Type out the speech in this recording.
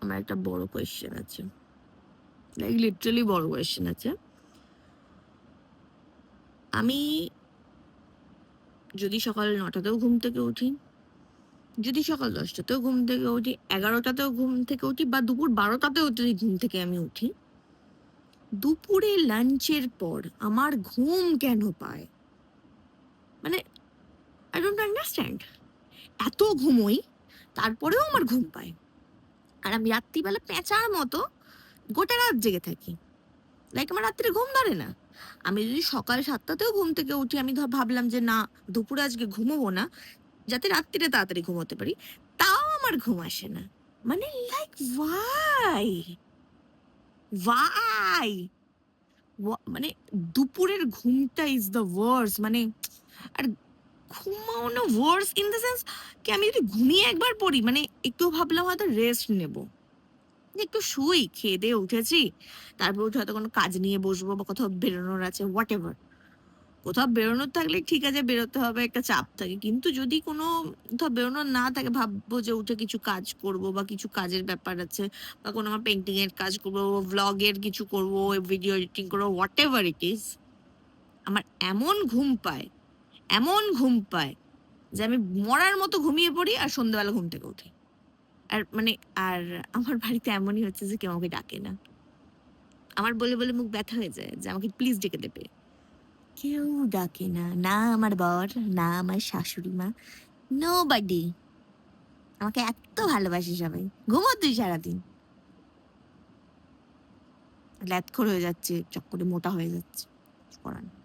আমার একটা বড় কোয়েশ্চেন আছে, লাইক লিটারালি বড় কোয়েশ্চেন আছে। আমি যদি সকাল 9টাতেও ঘুম থেকে উঠি, যদি সকাল 10টাতেও ঘুম থেকে উঠি, 11টাতেও ঘুম থেকে উঠি, বা দুপুর 12টাতেও যদি ঘুম থেকে আমি উঠি, দুপুরে লাঞ্চের পর আমার ঘুম কেন পায়? মানে আই ডোন্ট আন্ডারস্ট্যান্ড। এত ঘুমোই, তারপরেও আমার ঘুম পায়। আর আমি রাত্রিবেলা পেঁচার মতো গোটা রাত জেগে থাকি। লাইক আমার রাত্রে ঘুম ধরে না। আমি যদি সকাল 7টাতেও ঘুম থেকে উঠি, আমি ভাবলাম যে না, দুপুরে আজকে ঘুমোবো না, যাতে রাত্রিরে তাড়াতাড়ি ঘুমোতে পারি, তাও আমার ঘুম আসে না। মানে লাইক ওয়াই? ওয়াই? মানে দুপুরের ঘুমটা ইজ দ্য ওয়ার্স্ট। মানে আর ঘুমানো ওয়ার্স ইন দ্য সেন্স কি, আমি যদি ঘুমিয়ে একবার পড়ি, মানে একটু ভাবলাম হয়তো রেস্ট নেব, যে একটু শুই, খেয়ে দিয়ে উঠেছি, তারপর উঠে হয়তো কোনো কাজ নিয়ে বসবো বা কোথাও বেরোনোর আছে, হোয়াট এভার। কোথাও বেরোনোর থাকলে ঠিক আছে, বেরোতে হবে, একটা চাপ থাকে। কিন্তু যদি কোনো কোথাও বেরোনোর না থাকে, ভাববো যে উঠে কিছু কাজ করব বা কিছু কাজের ব্যাপার আছে, বা কোনো আমার পেন্টিং এর কাজ করবো, ভ্লগের কিছু করবো, ভিডিও এডিটিং করবো, হোয়াট এভার ইট ইজ, আমার এমন ঘুম পায়, এমন ঘুম পায় যে আমি মরার মতো ঘুমিয়ে পড়ি আর সন্ধ্যাবেলা ঘুম থেকে উঠি। আর মানে আর আমার বাড়িতে এমনই হচ্ছে যে কেউ আমাকে ডাকে না। আমার বলে, বলে মুখ ব্যথা হয়ে যায় যে আমাকে প্লিজ ডেকে দেবে। কেউ ডাকে না। না আমার বর, না আমার শাশুড়ি মা, নোবডি। আমাকে এত্ত ভালোবাসে সবাই। ঘুমো তুই সারাদিন। ল্যাদখোর হয়ে যাচ্ছে, চট করে মোটা হয়ে যাচ্ছে। কিছু করার নেই।